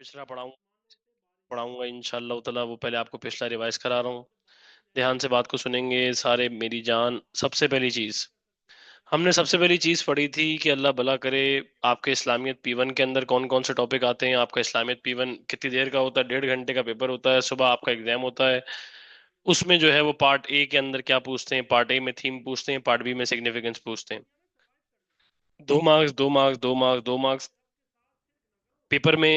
पिछला पढ़ाऊंगा इंशाल्लाह ताला। वो पहले आपको पिछला रिवाइज करा रहा हूँ, ध्यान से बात को सुनेंगे सारे मेरी जान। सबसे पहली चीज हमने सबसे पहली चीज पढ़ी थी कि अल्लाह भला करे, आपके इस्लामियत P1 के अंदर कौन कौन से टॉपिक आते हैं। आपका इस्लामियत P1 कितनी देर का होता है? 1.5 घंटे का पेपर होता है, सुबह आपका एग्जाम होता है। उसमें जो है वो पार्ट ए के अंदर क्या पूछते हैं, पार्ट ए में थीम पूछते हैं, पार्ट बी में सिग्निफिकेंस पूछते हैं। 2 marks 2 marks 2 marks 2 marks. Paper में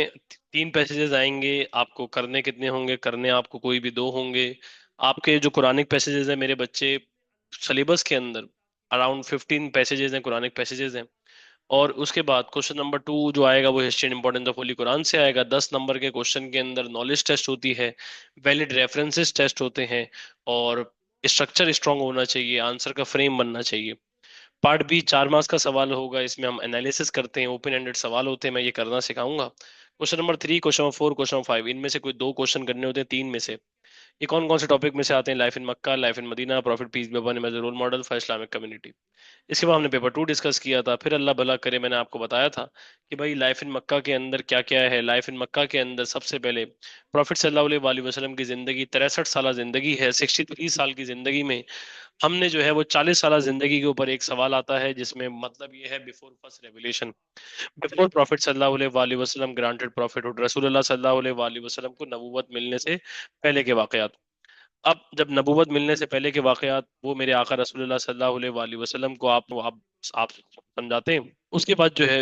3 पैसेजेस आएंगे, आपको करने कितने होंगे? करने आपको कोई भी 2 होंगे। आपके जो कुरानिक पैसेजेस हैं मेरे बच्चे, सिलेबस के अंदर अराउंड 15 पैसेजेस हैं, कुरानिक पैसेजेस हैं। और उसके बाद क्वेश्चन नंबर 2 जो आएगा वो history and importance of Holi Quran से आएगा। 10 नंबर के क्वेश्चन के अंदर नॉलेज टेस्ट होती है, वैलिड रेफरेंसेस टेस्ट होते हैं, और स्ट्रक्चर स्ट्रांग होना चाहिए, आंसर का फ्रेम बनना चाहिए। पार्ट बी 4 मार्क्स का सवाल होगा, इसमें हम एनालिसिस करते हैं, ओपन एंडेड सवाल होते हैं, मैं ये करना सिखाऊंगा। Question number 3, question number 4, question number 5, इनमें से कोई 2 क्वेश्चन करने होते हैं 3 में से। ये कौन कौन से टॉपिक में से आते हैं? Life in Mecca, life in Medina, prophet peace be upon him as a role model for Islamic community. इसके बाद हमने पेपर 2 डिस्कस किया था। फिर अल्लाह भला करे मैंने आपको बताया था कि भाई लाइफ इन मक्का के अंदर क्या क्या है। लाइफ इन मक्का के अंदर सबसे पहले प्रॉफिट सल्लल्लाहु अलैहि वसल्लम की जिंदगी 63 साल जिंदगी है। 63 साल की जिंदगी में हमने जो है वो 40 साल जिंदगी के ऊपर एक सवाल आता है, जिसमें मतलब ये है before first revelation, before profit सल्लल्लाहु अलैहि वसल्लम ग्रांटेड प्रॉफिटहुड, रसूलुल्लाह सल्लल्लाहु अलैहि वसल्लम को नबूवत मिलने से पहले के वाकयात। अब जब नबूवत मिलने से पहले के वाकयात, वो मेरे आका रसूलुल्लाह सल्लल्लाहु अलैहि वसल्लम को आप समझाते हैं। उसके बाद जो है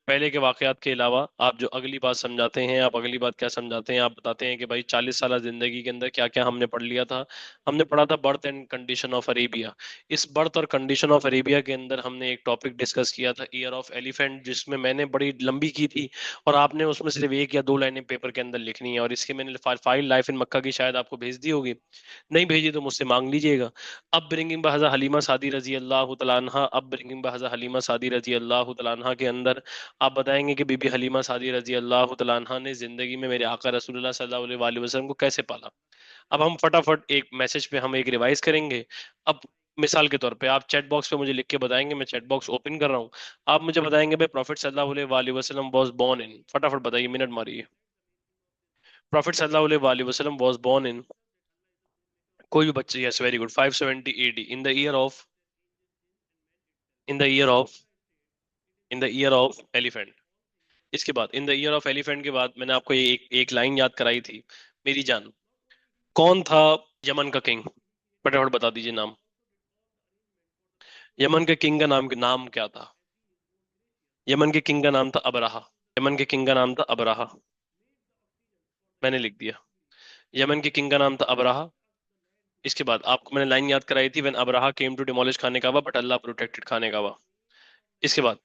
पहले के वाकयात के अलावा आप जो अगली बात समझाते हैं, आप अगली बात क्या समझाते हैं? आप बताते हैं कि भाई 40 साल जिंदगी के अंदर क्या क्या हमने पढ़ लिया था। हमने पढ़ा था birth and condition of Arabia. इस बर्थ और कंडीशन ऑफ अरेबिया के अंदर हमने एक टॉपिक डिस्कस किया था, ईयर ऑफ एलिफेंट, जिसमें मैंने बड़ी लंबी की थी और आपने उसमें सिर्फ 1 या 2 लाइनें पेपर के अंदर लिखनी है। और इसके मैंने फाइल लाइफ इन मक्का की शायद आपको भेज दी होगी, नहीं भेजी तो मुझसे मांग लीजिएगा। अब ब्रिंगिंग बहज़ा हलीमा सादी रजी अल्लाह तआला अन्हा, अब ब्रिंगिंग बहज़ा हलीमा सादी रजी अल्लाह तआला अन्हा के अंदर आप बताएंगे कि बीबी हलीमा सादी रजी अल्लाह तआला अन्हा ने जिंदगी में मेरे आका रसूलुल्लाह सल्लल्लाहु अलैहि वसल्लम को कैसे पाला। अब हम फटाफट एक मैसेज पे हम एक रिवाइज करेंगे। अब मिसाल के तौर पे आप चैट बॉक्स पे मुझे लिख के बताएंगे, मैं चैट बॉक्स ओपन कर रहा हूँ। आप मुझे बताएंगे भाई प्रॉफिट सल्लल्लाहु अलैहि वसल्लम वाज बोर्न इन, फटाफट बताइए, मिनट मारिए। प्रॉफिट सल्लल्लाहु अलैहि वसल्लम वाज बोर्न इन, कोई भी बच्चे, yes very good, 570 AD, in the year of in the year of elephant. इसके बाद in the year of elephant के बाद मैंने आपको ये एक लाइन याद कराई थी, मेरी जान। कौन था यमन का किंग? फटाफट बता दीजिए नाम। यमन के किंग का नाम क्या था? यमन के किंग का नाम था अबराहा। यमन के किंग का नाम था अबराहा, मैंने लिख दिया। यमन के किंग का नाम था अबराहा। इसके बाद आपको मैंने लाइन याद कराई थी, when Abraha came to demolish खाने काबा बट अल्लाह प्रोटेक्टेड खाने काबा। इसके बाद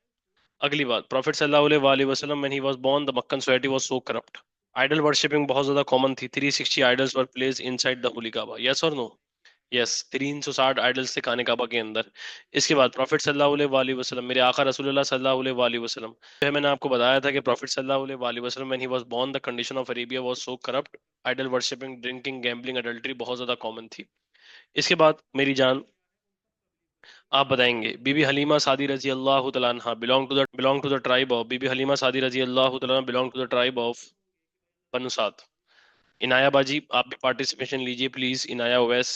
अगली बात, प्रॉफिट सल्लल्लाहु अलैहि वसल्लम when he was born the Meccan society was so corrupt. Idol worshipping बहुत ज्यादा कॉमन थी, 360 idols were placed inside the holy Kaaba, yes और नो? यस, 360 आइडल्स थे खाने काबा के अंदर। इसके बाद प्रॉफिट सल्लल्लाहु अलैहि वसल्लम, मेरे आका रसूलुल्लाह सल्लल्लाहु अलैहि वसल्लम, जो है मैंने आपको बताया था कि प्रॉफिट सल्लल्लाहु अलैहि वसल्लम when he was born the condition of Arabia was so corrupt, idol worshipping, drinking, gambling, adultery बहुत ज्यादा कॉमन थी। इसके बाद मेरी जान आप बताएंगे, बीबी हलीमा सादी रजी अल्लाह तआला अन्हा belong to the tribe of, Bibi Halima Sadi रजी अल्लाह तआला belong to the tribe of Banu Saad. Inaya बाजी आप भी पार्टिसिपेशन लीजिए please. Inaya Owais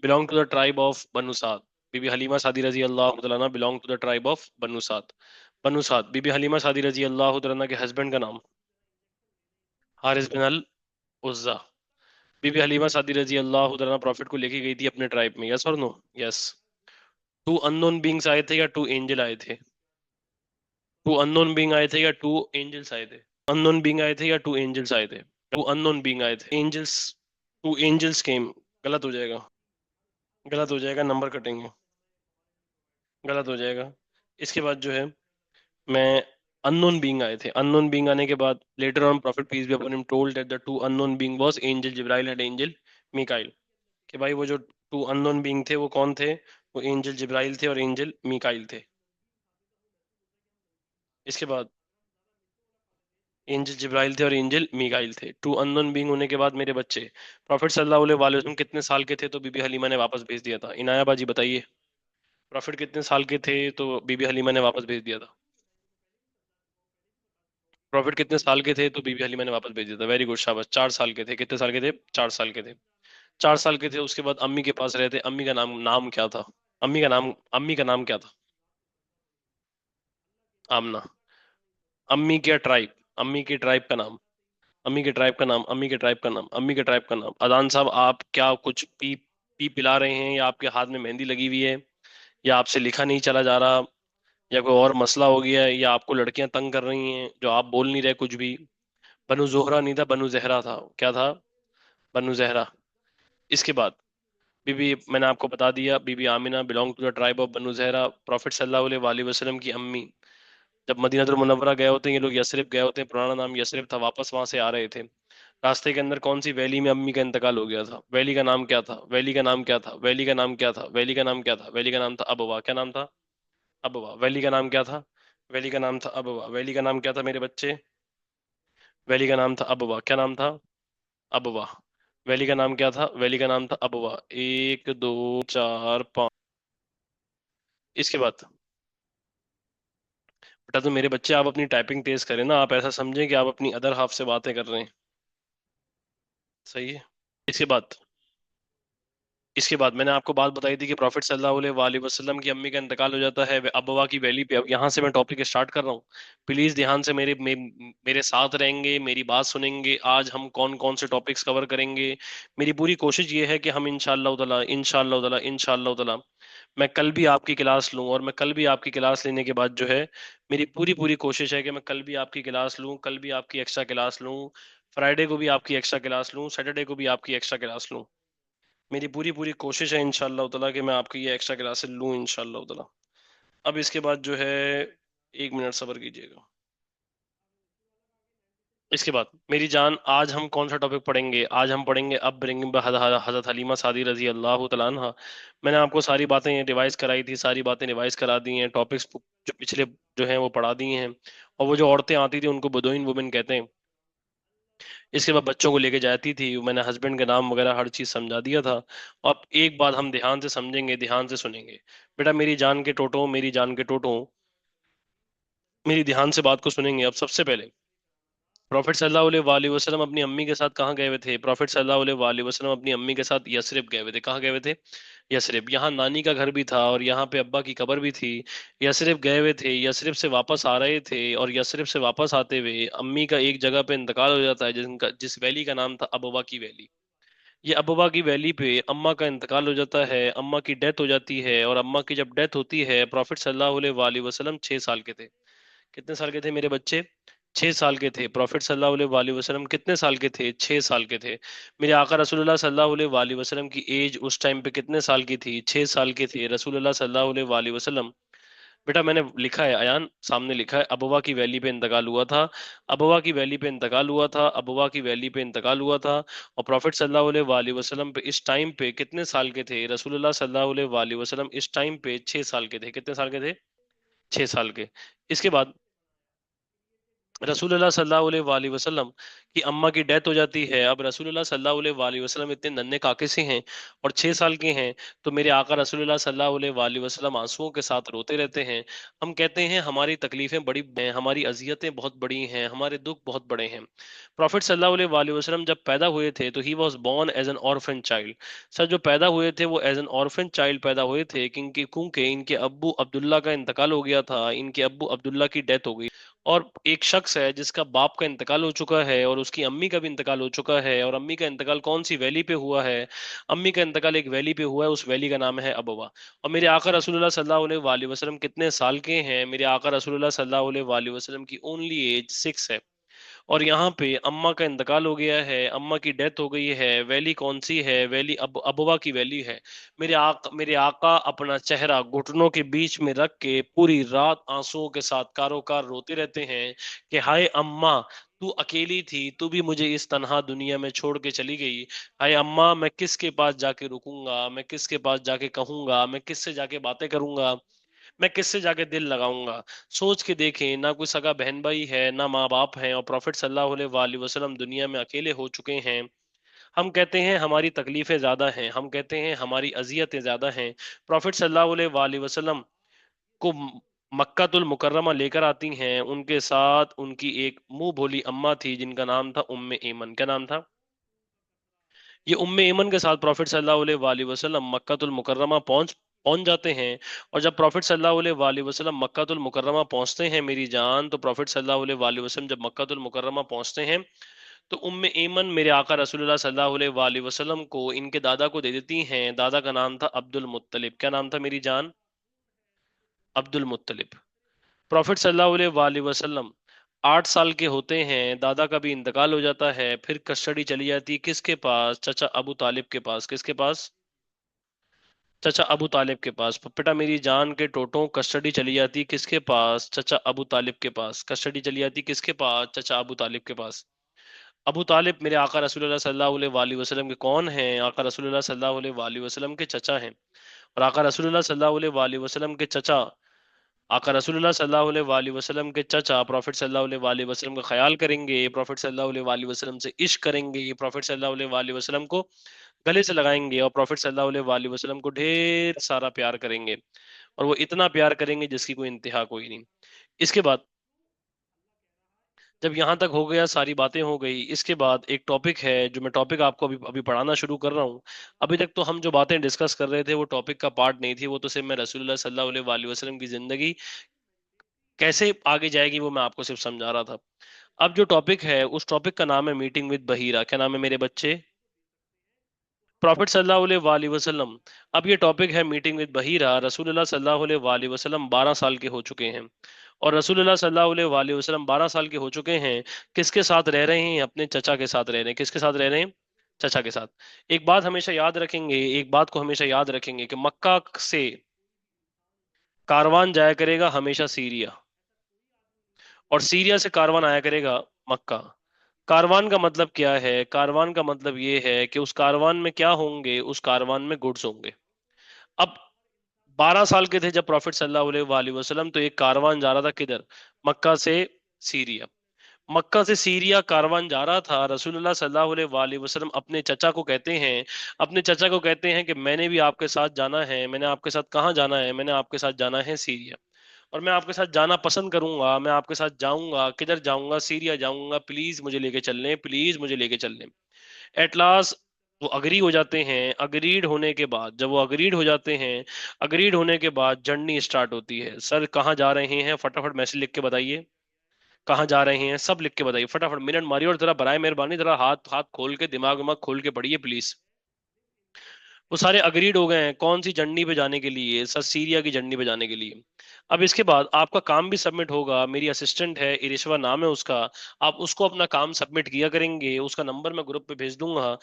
belong to the tribe of Banu Saad. Bibi Halima Sadi रजी अल्लाह तआला अन्हा belong to the tribe of Banu Saad. Banu Saad, Bibi Halima Sadi रजी अल्लाह तआला अन्हा के हस्बैंड का नाम हारिस बिन अल उज्जा। बीबी हलीमा सादी रजी अल्लाह तआला अन्हा प्रॉफिट को लेके गई थी अपने ट्राइब में, यस और नो? यस। 2 अननोन बींग्स आए थे या 2 एंजल आए थे? 2 अननोन बींग आए थे या 2 एंजल्स आए थे? अननोन बींग आए थे या 2 एंजल्स आए थे? 2 अननोन बींग आए थे, एंजल्स। 2 एंजल्स केम, गलत हो जाएगा, गलत हो जाएगा, नंबर कटेंगे, गलत हो जाएगा। इसके बाद जो है मैं अननोन बींग आए थे। अननोन बींग आने के बाद later on prophet peace be upon him told that the 2 unknown being was angel Jibrail and angel Mikail, कि भाई वो जो 2 अननोन बींग थे वो कौन थे? वो एंजल जिब्राइल थे और एंजल मीकाइल थे। इसके बाद एंजल जिब्राइल थे और एंजल मीकाइल थे। टू अननोन बीइंग होने के बाद मेरे बच्चे। प्रॉफिट सल्लल्लाहु अलैहि वसल्लम कितने साल के थे तो बीबी हलीमा ने वापस भेज दिया था? इनाया बाजी बताइए। प्रॉफिट कितने साल के थे तो बीबी हलीमा ने वापस भेज दिया था? प्रॉफिट कितने साल के थे तो बीबी हलीमा ने वापस भेज दिया था? वेरी गुड, शाबाश। 4 साल के थे। कितने साल के थे? 4 साल के थे। 4 साल के थे। उसके बाद अम्मी के पास रहते। अम्मी का नाम नाम क्या था? अम्मी का नाम क्या था? आमना। अम्मी क्या ट्राइब? अम्मी की ट्राइब का नाम। अम्मी के ट्राइब का नाम। अम्मी के ट्राइब का नाम। अम्मी के ट्राइब का नाम। अदान साहब, आप क्या कुछ पी पी पिला रहे हैं, या आपके हाथ में मेहंदी लगी हुई है, या आपसे लिखा नहीं चला जा रहा, या कोई और मसला हो गया है, या आपको लड़कियां तंग कर रही हैं जो आप बोल नहीं रहे कुछ भी? बनु जोहरा नहीं था, बनु जहरा था। क्या था? बनु जहरा। इसके बाद बीबी, मैंने आपको बता दिया, Bibi Amina belong to the tribe of Banu Zahra. Prophet सल्लल्लाहु अलैहि वसल्लम की अम्मी जब मदीनातुल मुनव्वरा गए होते हैं, ये लोग यसरिब गए होते हैं, पुराना नाम यसरिब था, वापस वहां से आ रहे थे। रास्ते के अंदर कौन सी वैली में अम्मी का इंतकाल हो गया था? वैली का नाम क्या था? वैली का नाम क्या था? वैली का नाम क्या था? वैली का नाम क्या था? वैली का नाम था अबवा। क्या नाम था? अबवा। वैली का नाम क्या था? वैली का नाम था अबवा। वैली का नाम क्या था मेरे बच्चे? वैली का नाम था अबवा। क्या नाम था? अबवा। वैली का नाम क्या था? वैली का नाम था अबवा। एक, दो, चार, पाँच। इसके बाद बेटा, तो मेरे बच्चे, आप अपनी टाइपिंग तेज करें ना, आप ऐसा समझें कि आप अपनी अदर हाफ से बातें कर रहे हैं। सही है। इसके बाद इसके बाद मैंने आपको बात बताई थी कि प्रॉफिट सल्लल्लाहु अलैहि वसल्लम की अम्मी का इंतकाल हो जाता है अबवा की वैली पे। अब यहाँ से मैं टॉपिक स्टार्ट कर रहा हूँ। प्लीज ध्यान से मेरे साथ रहेंगे, मेरी बात सुनेंगे। आज हम कौन कौन से टॉपिक्स कवर करेंगे? मेरी पूरी कोशिश ये है कि हम इंशाअल्लाह ताला, इंशाअल्लाह ताला, इंशाअल्लाह ताला मैं कल भी आपकी क्लास लूं, और मैं कल भी आपकी क्लास लेने के बाद जो है, मेरी पूरी पूरी कोशिश है कि मैं कल भी आपकी क्लास लूं, कल भी आपकी एक्स्ट्रा क्लास लूं, फ्राइडे को भी आपकी एक्स्ट्रा क्लास लूं, सैटरडे को भी आपकी एक्स्ट्रा क्लास लूं। मेरी पूरी पूरी कोशिश है इंशाअल्लाह ताला कि मैं आपकी ये एक्स्ट्रा क्लासेस लूं इंशाअल्लाह ताला। अब इसके बाद जो है, 1 मिनट सब्र कीजिएगा। इसके बाद मेरी जान, आज हम कौन सा टॉपिक पढ़ेंगे? आज हम पढ़ेंगे अब ब्रिंगिंग हजरत हलीमा सादी रजी अल्लाह तआला अन्हा। मैंने आपको सारी बातें रिवाइज कराई थी, सारी बातें रिवाइज करा दी हैं। टॉपिक्स जो पिछले जो हैं वो पढ़ा दिए हैं। और वो जो औरतें आती थी उनको बदोइन वुमेन कहते हैं। इसके बाद बच्चों को लेके जाती थी, मैंने हस्बैंड का नाम वगैरह हर चीज समझा दिया था। अब एक बात हम ध्यान से समझेंगे, ध्यान से सुनेंगे। बेटा, मेरी जान के टोटो, मेरी जान के टोटो, मेरी ध्यान से बात को सुनेंगे। अब सबसे पहले, प्रॉफिट सल्लल्लाहु अलैहि वसल्लम अपनी अम्मी के साथ कहाँ गए हुए थे? प्रॉफिट सल्लल्लाहु अलैहि वसल्लम अपनी अम्मी के साथ यसरिब गए हुए थे। कहाँ गए हुए थे? यसरिब। यहाँ नानी का घर भी था और यहाँ पे अब्बा की कब्र भी थी। यसरिब गए हुए थे, यसरिब से वापस आ रहे थे, और यसरिब से वापस आते हुए अम्मी का एक जगह पे इंतकाल हो जाता है, जिस वैली का नाम था अबवा की वैली। ये अबवा की वैली पे अम्मा का इंतकाल हो जाता है, अम्मा की डेथ हो जाती है। और अम्मा की जब डेथ होती है, प्रॉफिट सल्लल्लाहु अलैहि वसल्लम 6 साल के थे। कितने साल के थे मेरे बच्चे? 6 साल के थे। प्रॉफिट सल्लल्लाहु अलैहि वसल्लम कितने साल के थे? 6 साल के थे। मेरे आका रसूलुल्लाह सल्लल्लाहु अलैहि वसल्लम की एज उस टाइम पे कितने साल की थी? 6 साल के थे रसूलुल्लाह सल्लल्लाहु अलैहि वसल्लम। बेटा, मैंने लिखा है अयान, सामने लिखा है अबवा की वैली पे इंतकाल हुआ था। अबवा की वैली पे इंतकाल हुआ था। अबवा की वैली पे इंतकाल हुआ था। और प्रॉफिट सल्लल्लाहु अलैहि वसल्लम पे इस टाइम पे कितने साल के थे? रसूलुल्लाह सल्लल्लाहु अलैहि वसल्लम इस टाइम पे 6 साल के थे। कितने साल के थे? 6 साल के। इसके बाद रसूलुल्लाह सल्लल्लाहु अलैहि वसल्लम की अम्मा की डेथ हो जाती है। अब रसूलुल्लाह सल्लल्लाहु अलैहि वसल्लम इतने नन्हे काके से हैं और 6 साल के हैं, तो मेरे आका रसूलुल्लाह सल्लल्लाहु अलैहि वसल्लम आंसुओं के साथ रोते रहते हैं। हम कहते हैं हमारी तकलीफें बड़ी हैं, हमारी अजियतें बहुत बड़ी हैं, हमारे दुख बहुत बड़े हैं। प्रॉफिट सल्लल्लाहु अलैहि वसल्लम जब पैदा हुए थे तो he was born as an orphan child. Sir, जो पैदा हुए थे वो एज एन ऑर्फन चाइल्ड पैदा हुए थे, क्योंकि इनके अब्बू अब्दुल्ला का इंतकाल हो गया था, इनके अब्बू अब्दुल्ला की डेथ हो गई। और एक शख्स है जिसका बाप का इंतकाल हो चुका है और उसकी अम्मी का भी इंतकाल हो चुका है, और अम्मी का इंतकाल कौन सी वैली पे हुआ है? अम्मी का इंतकाल एक वैली पे हुआ है, उस वैली का नाम है अबवा। और मेरे आका रसूलुल्लाह सल्लल्लाहु अलैहि वसल्लम कितने साल के हैं? मेरे आका रसूलुल्लाह सल्लल्लाहु अलैहि वसल्लम की ओनली एज 6 है। और यहाँ पे अम्मा का इंतकाल हो गया है, अम्मा की डेथ हो गई है। वैली कौन सी है? वैली अबवा की वैली है। मेरे आका अपना चेहरा घुटनों के बीच में रख के पूरी रात आंसुओं के साथ कारो कार रोते रहते हैं कि हाय अम्मा, तू अकेली थी, तू भी मुझे इस तन्हा दुनिया में छोड़ के चली गई। हाय अम्मा, मैं किसके पास जाके रुकूंगा? मैं किसके पास जाके कहूंगा? मैं किससे जाके बातें करूंगा? मैं किससे जाके दिल लगाऊंगा? सोच के देखें, ना कोई सगा बहन भाई है, ना माँ बाप हैं, और प्रॉफिट सल्लल्लाहु अलैहि वसल्लम दुनिया में अकेले हो चुके हैं। हम कहते हैं हमारी तकलीफें ज्यादा हैं, हम कहते हैं हमारी अजियतें ज्यादा हैं। प्रॉफिट सल्लल्लाहु अलैहि वसल्लम को मक्कातुल मुकर्रमा लेकर आती हैं, उनके साथ उनकी एक मुंह भोली अम्मा थी जिनका नाम था उम्मे ऐमन। क्या नाम था? ये उम्मे ऐमन के साथ प्रॉफिट सल्लल्लाहु अलैहि वसल्लम मक्कातुल मुकर्रमा पहुंच पहुंच जाते हैं। और जब प्रॉफिट सल्लल्लाहु अलैहि वसल्लम मक्कातुल मुकर्रमा पहुंचते हैं मेरी जान, तो प्रॉफिट सल्लल्लाहु अलैहि वसल्लम जब मक्कातुल मुकर्रमा पहुंचते हैं, तो उम्मे ऐमन मेरे आका रसूलुल्लाह सल्लल्लाहु अलैहि वसल्लम को इनके दादा को दे देती हैं। दादा का नाम था अब्दुल मुत्तलिब। क्या नाम था मेरी जान? अब्दुल मुत्तलिब। प्रॉफिट सल्लल्लाहु अलैहि वसल्लम 8 साल के होते हैं, दादा का भी इंतकाल हो जाता है। फिर कस्टडी चली जाती है किसके पास? चचा अबू तालिब के पास। किसके पास? चचा अबू तालिब के पास। बेटा मेरी जान के टोटों, कस्टडी चली जाती किसके पास? चचा अबू तालिब के पास। कस्टडी चली जाती किसके पास? चचा अबू तालिब के पास। अबू तालिब मेरे आका रसूलुल्लाह सल्लल्लाहु अलैहि वसल्लम के कौन हैं? आका रसूलुल्लाह सल्लल्लाहु अलैहि वसल्लम के चचा हैं। और आका रसूलुल्लाह सल्लल्लाहु अलैहि वसल्लम के चचा, आका रसूलुल्लाह सल्लल्लाहु अलैहि वसल्लम के चचा प्रॉफिट सल्लल्लाहु अलैहि वसल्लम का ख्याल करेंगे, प्रॉफिट सल्लल्लाहु अलैहि वसल्लम से इश्क करेंगे, प्रॉफिट सल्लल्लाहु अलैहि वसल्लम को गले से लगाएंगे, और प्रॉफिट सल्लल्लाहु अलैहि वसल्लम को ढेर सारा प्यार करेंगे। और वो इतना प्यार करेंगे जिसकी कोई इंतहा कोई नहीं। इसके बाद जब यहाँ तक हो गया, सारी बातें हो गई, इसके बाद एक टॉपिक है जो मैं टॉपिक आपको अभी अभी पढ़ाना शुरू कर रहा हूँ। अभी तक तो हम जो बातें डिस्कस कर रहे थे वो टॉपिक का पार्ट नहीं थी, वो तो सिर्फ मैं रसूलुल्लाह सल्लल्लाहु अलैहि वसल्लम की जिंदगी कैसे आगे जाएगी वो मैं आपको सिर्फ समझा रहा था। अब जो टॉपिक है उस टॉपिक का नाम है मीटिंग विद बहीरा। क्या नाम है मेरे बच्चे? प्रॉफिट सल्लल्लाहु अलैहि वसल्लम। अब ये टॉपिक है मीटिंग विद बहीरा। रसूलुल्लाह सल्लल्लाहु अलैहि वसल्लम 12 साल के हो चुके हैं, और रसूलुल्लाह सल्लल्लाहु अलैहि वसल्लम 12 साल के हो चुके हैं। किसके साथ रह रहे हैं? अपने चचा के साथ रह रहे हैं। किसके साथ रह रहे हैं? चचा के साथ। एक बात हमेशा याद रखेंगे, एक बात को हमेशा याद रखेंगे कि मक्का से कारवान जाया करेगा हमेशा सीरिया, और सीरिया से कारवान आया करेगा मक्का। कारवान का मतलब क्या है? कारवान का मतलब ये है कि उस कारवान में क्या होंगे? उस कारवान में गुड्स होंगे। अब 12 साल के थे जब प्रॉफिट सल्लल्लाहु अलैहि वसल्लम, तो एक कारवान जा रहा था किधर? मक्का से सीरिया। मक्का से सीरिया कारवान जा रहा था। रसूलुल्लाह सल्लल्लाहु अलैहि वसल्लम अपने चचा को कहते हैं, अपने चचा को कहते हैं कि मैंने भी आपके साथ जाना है। मैंने आपके साथ कहाँ जाना है? मैंने आपके साथ जाना है सीरिया, और मैं आपके साथ जाना पसंद करूंगा। मैं आपके साथ जाऊंगा। किधर जाऊंगा? सीरिया जाऊंगा। प्लीज मुझे लेके चलने, प्लीज मुझे लेके चलने। एट लास्ट वो अग्री हो जाते हैं। अग्रीड होने के बाद, जब वो अग्रीड हो जाते हैं, अग्रीड होने के बाद जर्नी स्टार्ट होती है। सर कहाँ जा रहे हैं? फटाफट मैसेज लिख के बताइए, कहाँ जा रहे हैं सब लिख के बताइए। फटाफट मिनट मारिए, और जरा बराए मेहरबानी जरा हाथ हाथ खोल के, दिमाग दिमाग खोल के पढ़िए प्लीज। वो सारे अग्रीड हो गए हैं कौन सी जर्नी पे जाने के लिए? सर सीरिया की जर्नी पे जाने के लिए। अब इसके बाद आपका काम भी सबमिट होगा। मेरी असिस्टेंट है, इरिशवा नाम है उसका। आप उसको अपना काम सबमिट किया करेंगे, उसका नंबर मैं ग्रुप पे भेज दूंगा।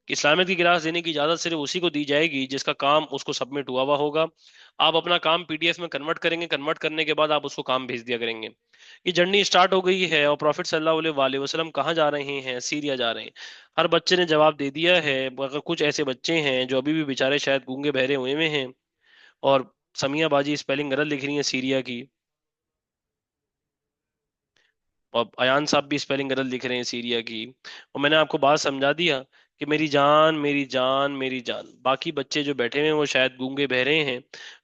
इस्लामिक की क्लास देने की इजाजत सिर्फ उसी को दी जाएगी जिसका काम उसको सबमिट हुआ हुआ होगा। आप अपना काम पीडीएफ में कन्वर्ट करेंगे, कन्वर्ट करने के बाद आप उसको काम भेज दिया करेंगे। ये जर्नी स्टार्ट हो गई है, और प्रॉफिट सल्लल्लाहु अलैहि वसल्लम कहाँ जा रहे हैं? सीरिया जा रहे हैं। हर बच्चे ने जवाब दे दिया है, मगर कुछ ऐसे बच्चे हैं जो अभी भी बेचारे शायद गूंगे बहरे हुए में हैं, और समिया बाजी स्पेलिंग गलत लिख रही है सीरिया की, और अयान साहब भी स्पेलिंग गलत लिख रहे हैं सीरिया की। और मैंने आपको बात समझा दिया कि मेरी जान, मेरी जान, मेरी जान। बाकी बच्चे जो बैठे हुए हैं वो शायद गूंगे बहरे हैं।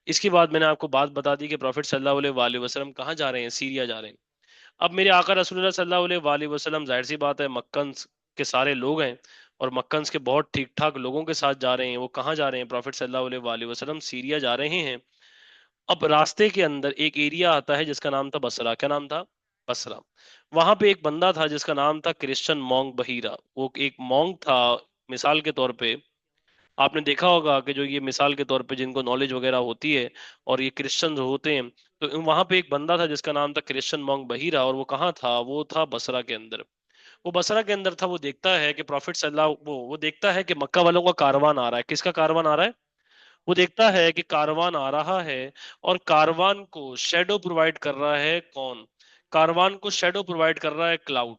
इसके बाद मैंने आपको बात बता दी कि प्रॉफिट सल्लल्लाहु अलैहि वसल्लम कहाँ जा रहे हैं? सीरिया जा रहे हैं। अब मेरे आका रसूलुल्लाह सल्लल्लाहु अलैहि वसल्लम, जाहिर सी बात है मक्कन के सारे लोग हैं, और मक्कन के बहुत ठीक ठाक लोगों के साथ जा रहे हैं। वो कहाँ जा रहे हैं? प्रॉफिट सल्लल्लाहु अलैहि वसल्लम सीरिया जा रहे हैं। अब रास्ते के अंदर एक एरिया आता है जिसका नाम था बसरा। क्या नाम था? बसरा। वहां पे एक बंदा था जिसका नाम था क्रिश्चियन मॉन्क बहीरा। वो एक मॉन्क था। मिसाल के तौर पे आपने देखा होगा कि जो ये मिसाल के तौर पे जिनको नॉलेज वगैरह होती है, और ये क्रिश्चियन होते हैं, तो वहां पे एक बंदा था जिसका नाम था क्रिश्चियन मॉन्क बहीरा। और वो कहाँ था? वो था बसरा के अंदर। वो बसरा के अंदर था। वो देखता है कि प्रॉफिट सल्लल्लाहु वो देखता है कि मक्का वालों का कारवान आ रहा है। किसका कारवान आ रहा है? वो देखता है कि कारवान आ रहा है, और कारवान को शेडो प्रोवाइड कर रहा है कौन? कारवान को शेडो प्रोवाइड कर रहा है क्लाउड।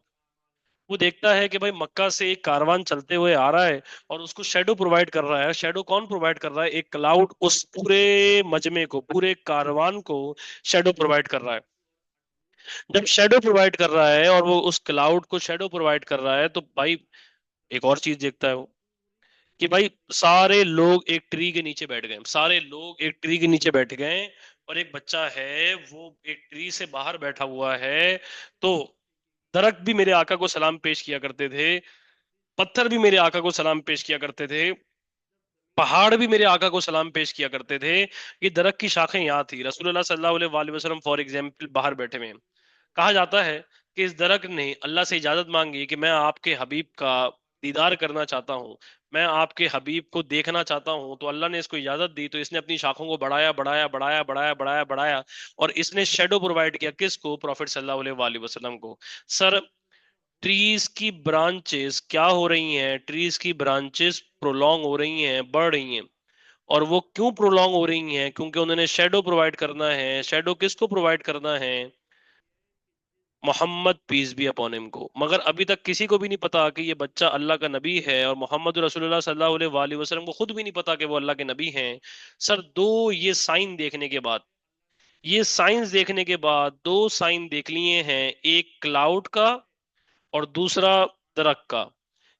वो देखता है कि भाई मक्का से एक कारवान चलते हुए आ रहा है और उसको शेडो प्रोवाइड कर रहा है। शेडो कौन प्रोवाइड कर रहा है? एक क्लाउड उस पूरे मजमे को, पूरे कारवान को शेडो प्रोवाइड कर रहा है। जब शेडो प्रोवाइड कर रहा है और वो उस क्लाउड को शेडो प्रोवाइड कर रहा है, तो भाई एक और चीज देखता है वो, कि भाई सारे लोग एक ट्री के नीचे बैठ गए, सारे लोग एक ट्री के नीचे बैठ गए, और एक बच्चा है वो एक ट्री से बाहर बैठा हुआ है। तो दरख्त भी मेरे आका को सलाम पेश किया करते थे, पत्थर भी मेरे आका को सलाम पेश किया करते थे, पहाड़ भी मेरे आका को सलाम पेश किया करते थे। ये दरख्त की शाखें यहाँ थी, रसूलुल्लाह सल्लल्लाहु अलैहि वसल्लम फॉर एग्जाम्पल बाहर बैठे हुए हैं। कहा जाता है कि इस दरख्त ने अल्लाह से इजाजत मांगी कि मैं आपके हबीब का दीदार करना चाहता हूँ, मैं आपके हबीब को देखना चाहता हूँ। तो अल्लाह ने इसको इजाजत दी, तो इसने अपनी शाखों को बढ़ाया बढ़ाया बढ़ाया बढ़ाया बढ़ाया बढ़ाया, और इसने शेडो प्रोवाइड किया किसको? प्रॉफिट सल्लल्लाहु अलैहि वसल्लम को। सर, ट्रीज की ब्रांचेस क्या हो रही हैं? ट्रीज की ब्रांचेस प्रोलॉन्ग हो रही हैं, बढ़ रही हैं। और वो क्यों प्रोलॉन्ग हो रही हैं? क्योंकि उन्होंने शेडो प्रोवाइड करना है। शेडो किसको प्रोवाइड करना है? Muhammad peace be upon him को। मगर अभी तक किसी को भी नहीं पता कि ये बच्चा अल्लाह का नबी है, और मोहम्मद रसूलुल्लाह सल्लल्लाहु अलैहि वसल्लम को खुद भी नहीं पता कि वो अल्लाह के नबी हैं। सर, दो ये साइन देखने के बाद, ये साइंस देखने के बाद, दो साइन देख लिए हैं, एक क्लाउड का और दूसरा दरख्त का।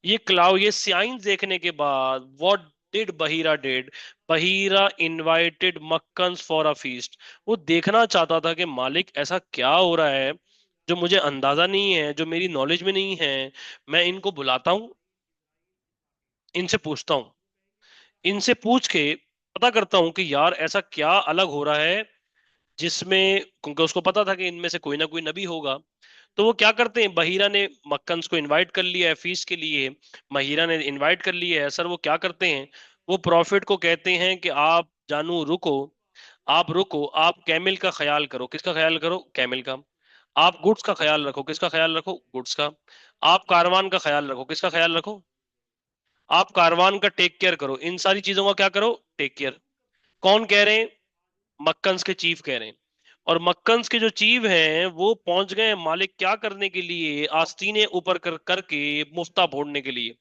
ये क्लाउड, ये साइंस देखने के बाद what did Bahira did? Bahira invited Meccan for a feast. वो देखना चाहता था कि मालिक ऐसा क्या हो रहा है जो मुझे अंदाजा नहीं है, जो मेरी नॉलेज में नहीं है। मैं इनको बुलाता हूँ, इनसे पूछता हूँ, इनसे पूछ के पता करता हूँ कि यार ऐसा क्या अलग हो रहा है जिसमें, क्योंकि उसको पता था कि इनमें से कोई ना कोई नबी होगा। तो वो क्या करते हैं, बहीरा ने मक्कन्स को इनवाइट कर लिया है फीस के लिए, बहीरा ने इनवाइट कर लिया है। सर, वो क्या करते हैं, वो प्रॉफिट को कहते हैं कि आप जानू रुको, आप रुको, आप कैमिल का ख्याल करो। किसका ख्याल करो? कैमिल का। आप गुड्स का ख्याल रखो। किसका ख्याल रखो? गुड्स का। आप कारवान का ख्याल रखो। किसका ख्याल रखो? आप कारवान का टेक केयर करो। इन सारी चीजों का क्या करो? Take care. कौन कह रहे हैं? मक्कन्स के चीफ कह रहे हैं। और मक्कन्स के जो चीफ हैं वो पहुंच गए मालिक क्या करने के लिए? आस्तीने ऊपर करके मुफ्ता फोड़ने के लिए।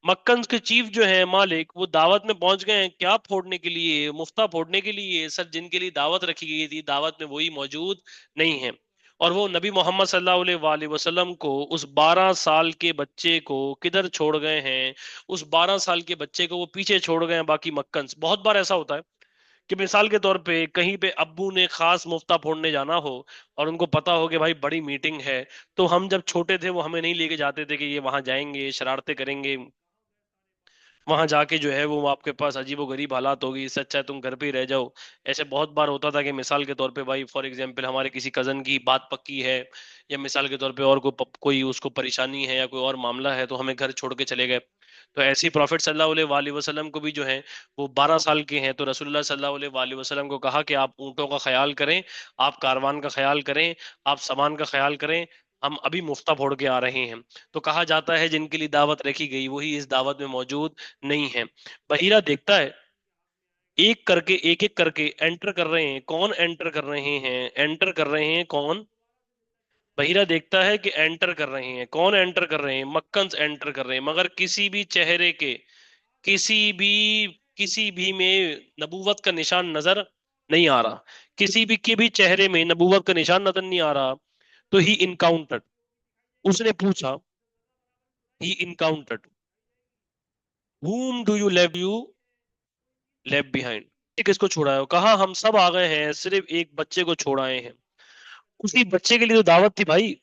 मक्कन्स के चीफ जो है मालिक, वो दावत में पहुंच गए हैं क्या फोड़ने के लिए? मुफ्ता फोड़ने के लिए। सर, जिनके लिए दावत रखी गई थी, दावत में वही मौजूद नहीं है। और वो नबी मोहम्मद सल्लल्लाहु अलैहि वसल्लम को, उस 12 साल के बच्चे को किधर छोड़ गए हैं? उस 12 साल के बच्चे को वो पीछे छोड़ गए हैं बाकी मक्कन्स। बहुत बार ऐसा होता है कि मिसाल के तौर पे कहीं पे अब्बू ने खास मुफ्ता फोड़ने जाना हो, और उनको पता हो कि भाई बड़ी मीटिंग है, तो हम जब छोटे थे वो हमें नहीं लेके जाते थे कि ये वहां जाएंगे, शरारतें करेंगे, वहां जाके जो है वो आपके पास अजीबो गरीब हालात होगी, इससे अच्छा है तुम घर पे ही रह जाओ। ऐसे बहुत बार होता था कि मिसाल के तौर पे भाई फॉर एग्जांपल हमारे किसी कजन की बात पक्की है, या मिसाल के तौर पे और कोई उसको परेशानी है या कोई और मामला है, तो हमें घर छोड़ के चले गए। तो ऐसे ही प्रॉफिट सल्लल्लाहु अलैहि वसल्लम को भी जो है वो 12 साल के हैं, तो रसूलुल्लाह सल्लल्लाहु अलैहि वसल्लम को कहा कि आप ऊंटों का ख्याल करें, आप कारवान का ख्याल करें, आप सामान का ख्याल करें, हम अभी मुफ्ता फोड़ के आ रहे हैं। तो कहा जाता है जिनके लिए दावत रखी गई वही इस दावत में मौजूद नहीं है। बहीरा देखता है एक करके, एक एक करके एंटर कर रहे हैं। कौन एंटर कर रहे हैं? एंटर कर रहे हैं कौन? बहीरा देखता है कि एंटर कर रहे हैं। कौन एंटर कर रहे हैं? मक्कन्स एंटर कर रहे हैं। मगर किसी भी चेहरे के, किसी भी किसी भी में नबूवत का निशान नजर नहीं आ रहा। किसी भी के भी चेहरे में नबूवत का निशान नजर नहीं आ रहा। तो ही इनकाउंटर्ड, उसने पूछा, he encountered, whom do you left behind? किसको छोड़ा है? कहा हम सब आ गए हैं, सिर्फ एक बच्चे को छोड़ाए हैं। उसी बच्चे के लिए तो दावत थी भाई,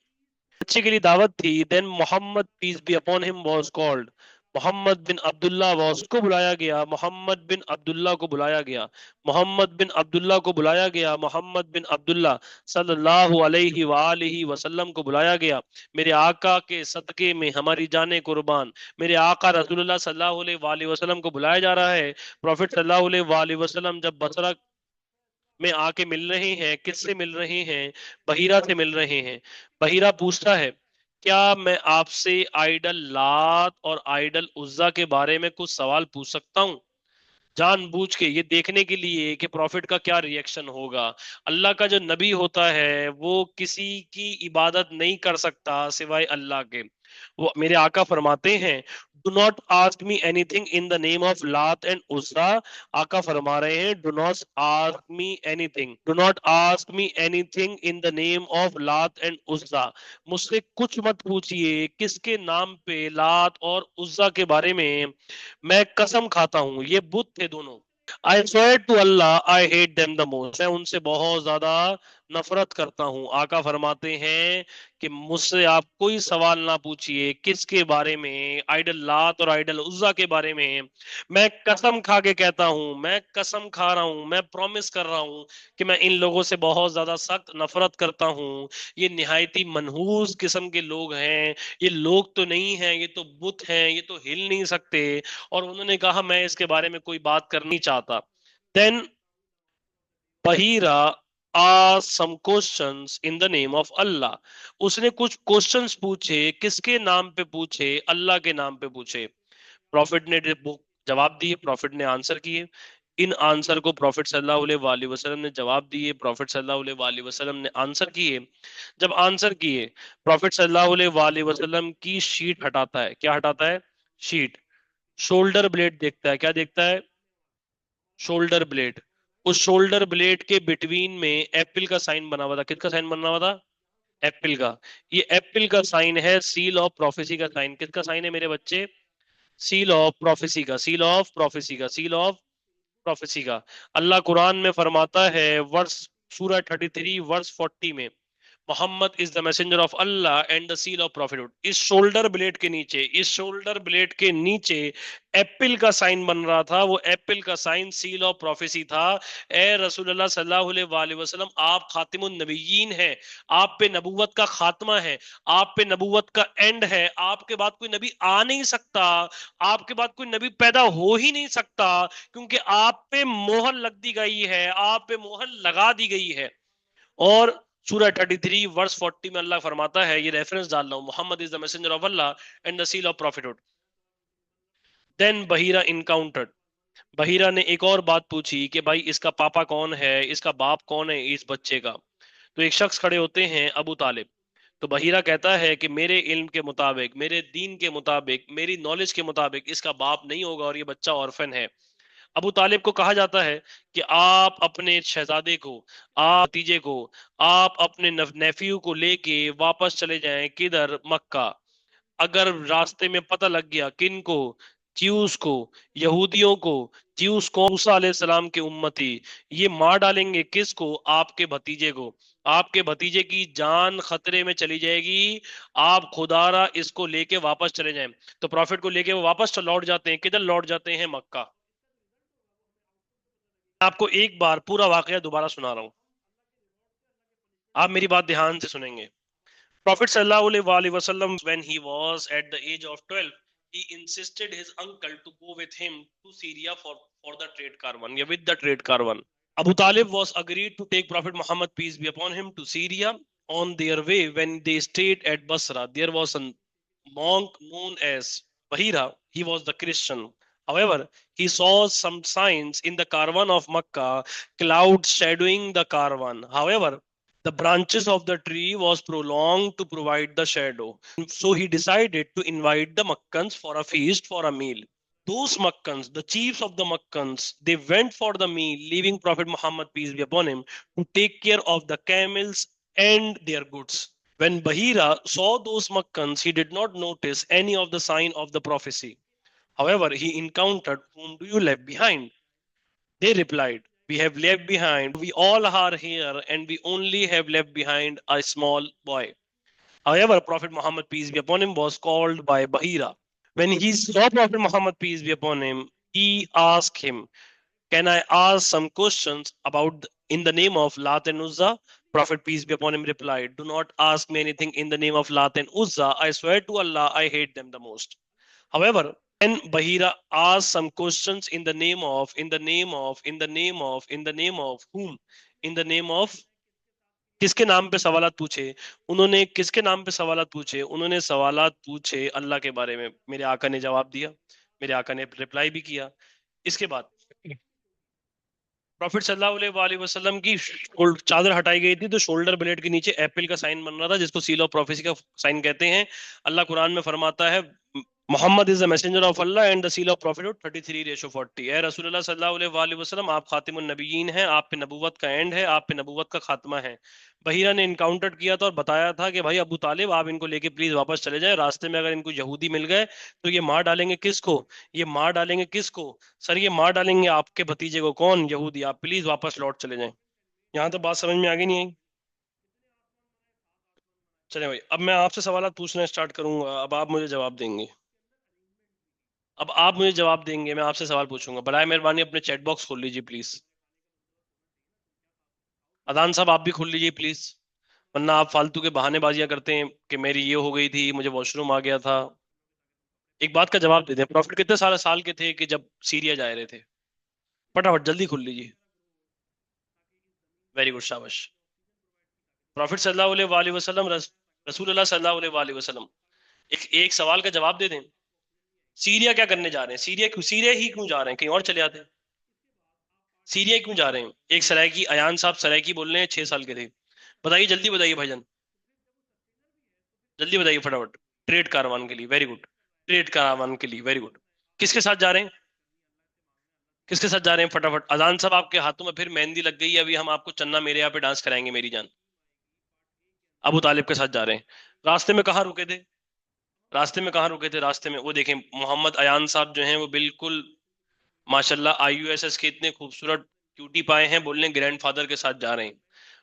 बच्चे के लिए दावत थी। Then Muhammad peace be upon him was called, Muhammad bin Abdullah was को बुलाया गया, मोहम्मद बिन अब्दुल्ला को बुलाया गया, मोहम्मद बिन अब्दुल्ला को बुलाया गया, मोहम्मद बिन अब्दुल्ला सल्लल्लाहु अलैहि वालिहि वसल्लम को बुलाया गया। मेरे आका के सदके में हमारी जाने कुर्बान, मेरे आका रसूलुल्लाह सल्लल्लाहु अलैहि वसल्लम को बुलाया जा रहा है। प्रॉफिट सल्लल्लाहु अलैहि वसल्लम जब बसरा में आके मिल रहे हैं, किससे मिल रहे हैं? बहीरा से मिल रहे हैं। बहीरा पूछता है, क्या मैं आपसे आइडल लात और आइडल उज्जा के बारे में कुछ सवाल पूछ सकता हूँ? जानबूझ के, ये देखने के लिए कि प्रॉफिट का क्या रिएक्शन होगा। अल्लाह का जो नबी होता है वो किसी की इबादत नहीं कर सकता सिवाय अल्लाह के। वो मेरे आका फरमाते हैं, do not ask me anything in the name of लात एंड उज्जा। आका फरमा रहे हैं, do not ask me anything, do not ask me anything in the name of लात एंड उज्जा। मुझसे कुछ मत पूछिए किसके नाम पे लात और उज्जा के बारे में मैं कसम खाता हूं। ये बुत थे दोनों। I swear to Allah I hate them the most, मैं उनसे बहुत ज्यादा नफरत करता हूं। आका फरमाते हैं कि मुझसे आप कोई सवाल ना पूछिए किसके बारे में, आइडल लात और आइडल उज्जा के बारे में। मैं कसम खा के कहता हूं, मैं कसम खा रहा हूं, मैं प्रॉमिस कर रहा हूं कि मैं इन लोगों से बहुत ज्यादा सख्त नफरत करता हूं। ये निहायती मनहूस किस्म के लोग हैं। ये लोग तो नहीं हैं, ये तो बुत हैं, ये तो हिल नहीं सकते। और उन्होंने कहा मैं इसके बारे में कोई बात करनी चाहता। Then Bahira asked some questions in the name of Allah। उसने कुछ क्वेश्चंस पूछे, किसके नाम पे पूछे? अल्लाह के नाम पे पूछे। प्रॉफिट ने जवाब दिए, प्रॉफिट ने आंसर किए। इन आंसर को प्रॉफिट सल्लल्लाहु अलैहि वसल्लम ने जवाब दिए, प्रॉफिट सल्लल्लाहु अलैहि वसल्लम ने आंसर किए। जब आंसर किए, प्रॉफिट सल्लल्लाहु अलैहि वसल्लम की शीट हटाता है। क्या हटाता है? शीट। शोल्डर ब्लेड देखता है। क्या देखता है? Shoulder blade. उस शोल्डर ब्लेड के बिटवीन में एप्पल का साइन बना हुआ था। किसका साइन बना हुआ था? एप्पल का। ये एप्पल का साइन है, सील ऑफ प्रोफेसी का साइन। किसका साइन है मेरे बच्चे? सील ऑफ प्रोफेसी का, सील ऑफ प्रोफेसी का, सील ऑफ प्रोफेसी का। अल्लाह कुरान में फरमाता है, वर्स सूरह 33 वर्स 40 में, Muhammad is the messenger of Allah and the seal of prophethood. इस शोल्डर ब्लेड के नीचे, इस शोल्डर ब्लेड के नीचे एप्पल का साइन बन रहा था। वो एप्पल का साइन सील ऑफ प्रोफेसी था। ए रसूलुल्लाह सल्लल्लाहु अलैहि वसल्लम, आप खातिमुन नबिय्यीन हैं। आप पे नबूवत का खात्मा है, आप पे नबूवत का एंड है। आपके बाद कोई नबी आ नहीं सकता, आपके बाद कोई नबी पैदा हो ही नहीं सकता, क्योंकि आप पे मोहर लग दी गई है, आप पे मोहर लगा दी गई है। और सूरह 33 वर्स 40 में अल्लाह फरमाता है, ये रेफरेंस डाल रहा हूं, Mohammed is the messenger of Allah and the seal of prophethood. Then Bahira encountered. Bahira ने एक और बात पूछी कि भाई इसका पापा कौन है, इसका बाप कौन है इस बच्चे का। तो एक शख्स खड़े होते हैं, अबू तालिब। तो बहीरा कहता है कि मेरे इल्म के मुताबिक, मेरे दीन के मुताबिक, मेरी नॉलेज के मुताबिक इसका बाप नहीं होगा और ये बच्चा ऑर्फन है। अबू तालिब को कहा जाता है कि आप अपने शहजादे को, आप भतीजे को, आप अपने नेफ्यू को लेके वापस चले जाएं। किधर? मक्का। अगर रास्ते में पता लग गया, किन को? ज्यूस को, यहूदियों को। ज्यूस को मूसा अलैहिस्सलाम के उम्मती, ये मार डालेंगे किसको? आपके भतीजे को। आपके भतीजे की जान खतरे में चली जाएगी। आप खुदारा इसको लेके वापस चले जाएं। तो प्रॉफिट को लेके वो वापस लौट जाते हैं। किधर लौट जाते हैं? मक्का। आपको एक बार पूरा वाकया दोबारा सुना रहा हूं, आप मेरी बात ध्यान से सुनेंगे। Prophet sallallahu alaihi wasallam, when he was at the age of 12, he insisted his uncle to go with him to Syria for the trade caravan, yeah, with the trade caravan. Abu Talib was agreed to take Prophet Muhammad, peace be upon him, to Syria. On their way, when they stayed at Basra, there was a monk known as Bahira. He was the Christian. However, he saw some signs in the caravan of Makkah, clouds shadowing the caravan. However, the branches of the tree was prolonged to provide the shadow. So he decided to invite the Makkans for a feast, for a meal. Those Makkans, the chiefs of the Makkans, they went for the meal, leaving Prophet Muhammad, peace be upon him, to take care of the camels and their goods. When Bahira saw those Makkans, he did not notice any of the sign of the prophecy. However, he encountered, whom do you leave behind? They replied, we have left behind, we all are here, and we only have left behind a small boy. However, Prophet Muhammad, peace be upon him, was called by Bahira. When he saw Prophet Muhammad, peace be upon him, he asked him, can I ask some questions about in the name of Lat and Uzza? Prophet, peace be upon him, replied, do not ask me anything in the name of Lat and Uzza. I swear to Allah, I hate them the most. However, when Bahira asked some questions in the name of, in the name of, in the name of, in the name of whom? In the name of, किसके नाम पे सवालात पूछे? उन्होंने किसके नाम पे सवालात पूछे? उन्होंने सवालात पूछे अल्लाह के बारे में। मेरे आका ने जवाब दिया, मेरे आका ने रिप्लाई भी किया। इसके बाद प्रॉफिट सल्लल्लाहु अलैहि वसल्लम की चादर हटाई गई थी तो शोल्डर ब्लेड के नीचे एप्पल का साइन बन रहा था, जिसको सील ऑफ प्रोफेसी का साइन कहते हैं। अल्लाह कुरान में फरमाता है, Muhammad is the messenger of Allah and the seal of prophet 33:40। ए रसूलुल्लाह सल्लल्लाहु अलैहि वसल्लम, आप खातिमुन नबिय्यीन हैं, आप पे नबूवत का एंड है, आप पे नबूवत का खात्मा है। बहीरा ने इनकाउंटर किया था और बताया था कि भाई अबू तालिब, आप इनको लेके प्लीज वापस चले जाएं, रास्ते में अगर इनको यहूदी मिल गए तो ये मार डालेंगे किसको, ये मार डालेंगे किसको, सर ये मार डालेंगे आपके भतीजे को। कौन? यहूदी। आप प्लीज वापस लौट चले जाएं। यहाँ तो बात समझ में आगे नहीं आई। चले भाई, अब मैं आपसे सवाल पूछना स्टार्ट करूंगा, अब आप मुझे जवाब देंगे। अब आप मुझे जवाब देंगे, मैं आपसे सवाल पूछूंगा। बराए मेहरबानी अपने चैट बॉक्स खोल लीजिए प्लीज। अदान साहब आप भी खोल लीजिए प्लीज, वरना आप फालतू के बहानेबाजियां करते हैं कि मेरी ये हो गई थी, मुझे वॉशरूम आ गया था। एक बात का जवाब दे दें, प्रॉफिट कितने साल साल के थे कि जब सीरिया जा रहे थे? फटाफट जल्दी खोल लीजिए। वेरी गुड, शाबाश। प्रॉफिट सल्लल्लाहु अलैहि वसल्लम, रसूलुल्लाह सल्लल्लाहु अलैहि वसल्लम, एक एक सवाल का जवाब दे दें। सीरिया क्या करने जा रहे हैं? सीरिया क्यों, सीरिया ही क्यों जा रहे हैं? कहीं और चले आते हैं। सीरिया क्यों जा रहे हैं? एक सरायकी, अयान साहब सरायकी बोल रहे हैं, 6 साल के थे। बताइए, जल्दी बताइए भाईजान, जल्दी बताइए फटाफट। ट्रेड कारवान के लिए, वेरी गुड। ट्रेड कारवान के लिए, वेरी गुड। किसके साथ जा रहे हैं? किसके साथ जा रहे हैं? फटाफट। अजान साहब आपके हाथों में फिर मेहंदी लग गई है, अभी हम आपको चन्ना मेरे यहाँ पे डांस कराएंगे मेरी जान। अबू तालिब के साथ जा रहे हैं। रास्ते में कहाँ रुके थे? रास्ते में कहाँ रुके थे? रास्ते में वो देखें, मोहम्मद अयान साहब जो हैं वो बिल्कुल माशाल्लाह आईयूएसएस के इतने खूबसूरत क्यूटी पाए हैं, बोलने ग्रैंडफादर के साथ जा रहे हैं।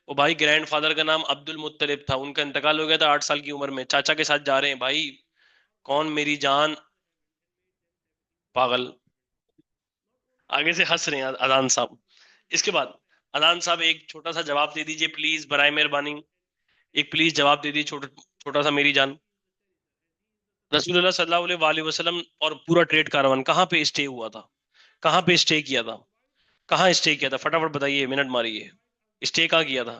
वो भाई ग्रैंडफादर का नाम अब्दुल मुत्तलिब था, उनका इंतकाल हो गया था 8 साल की उम्र में। चाचा के साथ जा रहे हैं भाई। कौन? मेरी जान। पागल। आगे से हंस रहे हैं अदान साहब। इसके बाद अदान साहब एक छोटा सा जवाब दे दीजिए प्लीज, बराए मेहरबानी। एक प्लीज जवाब दे दीजिए, छोटा छोटा सा मेरी जान। रसूलुल्लाह सल्लल्लाहु अलैहि वसल्लम और पूरा ट्रेड कारवान कहाँ पे स्टे हुआ था? कहाँ पे स्टे किया था? कहाँ स्टे किया था? फटाफट बताइए, मिनट मारिए। स्टे कहाँ किया था?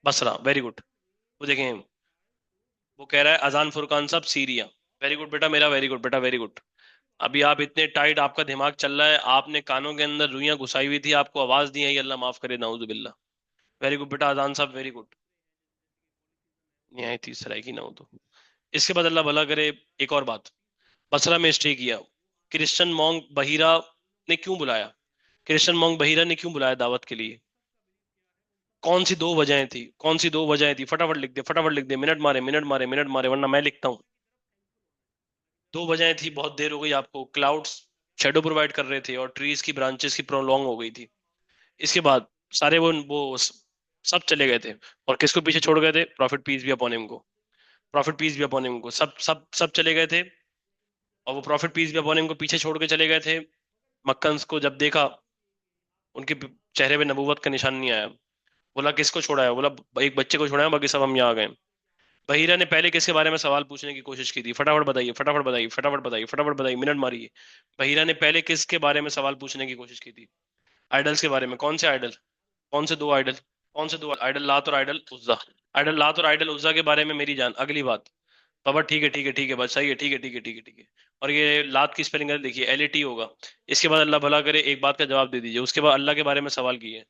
Basra, very good. वो देखें, वो कह रहा है अजान फुरकान साहब सीरिया। वेरी गुड बेटा मेरा, वेरी गुड बेटा, वेरी गुड। अभी आप इतने टाइट आपका दिमाग चल रहा है, आपने कानों के अंदर रुइयां घुसाई हुई थी, आपको आवाज नहीं आई, अल्लाह माफ करे, नाउजुबिल्ला। वेरी गुड बेटा अजान साहब, वेरी गुड। नहीं आई थी सराय की ना हो तो। इसके बाद अल्लाह भला करे, एक और बात। बसरा में स्टे किया, क्रिश्चियन मॉन्क बहीरा ने क्यों बुलाया? क्रिश्चियन मॉन्क बहीरा ने क्यों बुलाया दावत के लिए? कौन सी दो वजहें थी? कौन सी दो वजहें थी? फटाफट लिख दे, फटाफट लिख दे, मिनट मारे, मिनट मारे, मिनट मारे, वरना मैं लिखता हूँ। दो वजहें थी, बहुत देर हो गई आपको। क्लाउड्स शेडो प्रोवाइड कर रहे थे और ट्रीज की ब्रांचेस की प्रोलॉन्ग हो गई थी। इसके बाद सारे सब चले गए थे, और किसको पीछे छोड़ गए थे? प्रॉफिट पीस भी अपॉन हिम को। प्रॉफिट पीस भी अपॉन हिम को, सब सब सब चले गए थे। और वो प्रॉफिट पीस भी अपॉन हिम को पीछे छोड़ के चले गए थे। मक्कन को जब देखा, उनके चेहरे पे नबूवत का निशान नहीं आया। बोला किसको छोड़ा है? बोला एक बच्चे को छोड़ा है, बाकी सब हम यहाँ आ गए। बहीरा ने पहले किसके बारे में सवाल पूछने की कोशिश की थी? फटाफट बताइए, फटाफट बताइए, फटाफट बताइए, फटाफट बताइए, मिनट मारिए। बहीरा ने पहले किसके बारे में सवाल पूछने की कोशिश की थी? आइडल्स के बारे में। कौन से आइडल? कौन से दो आइडल? कौन से दो आइडल? लात और आइडल उज्जा। आइडल लात और आइडल उज्जा के बारे में मेरी जान। अगली बात। बाबा ठीक है, ठीक है, ठीक है, बस सही है, ठीक है, ठीक है, ठीक है, ठीक है। और ये लात की स्पेलिंग देखिए, LAT होगा। इसके बाद अल्लाह भला करे, एक बात का जवाब दे दीजिए। उसके बाद अल्लाह के बारे में सवाल किए।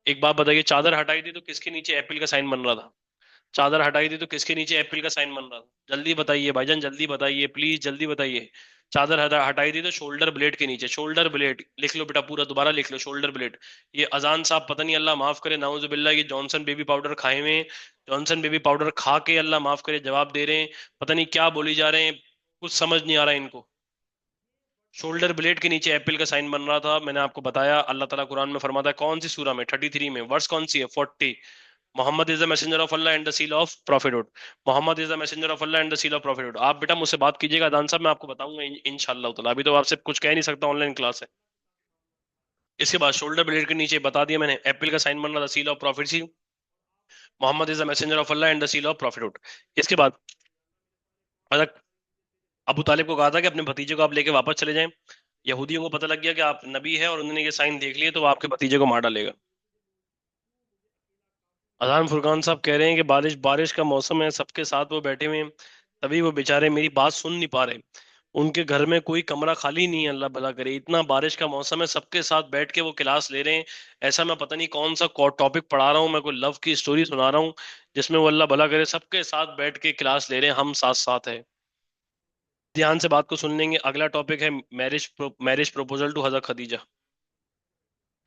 एक बात बताइए, चादर हटाई थी तो किसके नीचे एप्पल का साइन बन रहा था? चादर हटाई थी तो किसके नीचे एप्पल का साइन बन रहा था? जल्दी बताइए भाईजान, जल्दी बताइए प्लीज, जल्दी बताइए। चादर हटाई थी तो शोल्डर ब्लेड के नीचे। शोल्डर ब्लेड लिख लो बेटा, पूरा दोबारा लिख लो, शोल्डर ब्लेड। ये अजान साहब पता नहीं, अल्लाह माफ करे, नाउजुबिल्ला, ये जॉनसन बेबी पाउडर खाए हुए हैं। जॉनसन बेबी पाउडर खा के अल्लाह माफ करे जवाब दे रहे हैं, पता नहीं क्या बोली जा रहे हैं, कुछ समझ नहीं आ रहा है इनको। शोल्डर ब्लेड के नीचे एप्पल का साइन बन रहा था, मैंने आपको बताया। अल्लाह ताला कुरान में फरमाता है, कौन सी सूरा में? 33 में। वर्स कौन सी है? 40। Muhammad is the messenger of Allah and the seal of prophethood. Muhammad is the messenger of Allah and the seal of prophethood. आप बेटा मुझसे बात कीजिएगा दान साहब, मैं आपको बताऊंगा इंशाल्लाह ताला। अभी तो आपसे कुछ कह नहीं सकता, ऑनलाइन क्लास है। इसके बाद शोल्डर ब्लेड के नीचे बता दिया मैंने, एप्पल का साइन बन रहा था, seal of prophecy. Mohammed is the messenger of Allah and the seal of prophethood. इसके बाद अबू तालिब को कहा था कि अपने भतीजे को आप लेके वापस चले जाएं। यहूदियों को पता लग गया कि आप नबी है और उन्होंने ये साइन देख लिए, तो वो आपके भतीजे को मार डालेगा। अजान फुरकान साहब कह रहे हैं कि बारिश बारिश का मौसम है, सबके साथ वो बैठे हुए हैं, तभी वो बेचारे मेरी बात सुन नहीं पा रहे। उनके घर में कोई कमरा खाली नहीं है, अल्लाह भला करे। इतना बारिश का मौसम है, सबके साथ बैठ के वो क्लास ले रहे हैं। ऐसा मैं पता नहीं कौन सा टॉपिक पढ़ा रहा हूँ, मैं कोई लव की स्टोरी सुना रहा हूँ, जिसमें वो अल्लाह भला करे सबके साथ बैठ के क्लास ले रहे हैं, हम साथ साथ है। ध्यान से बात को सुन लेंगे। अगला टॉपिक है मैरिज प्रपोजल टू हजरत खदीजा।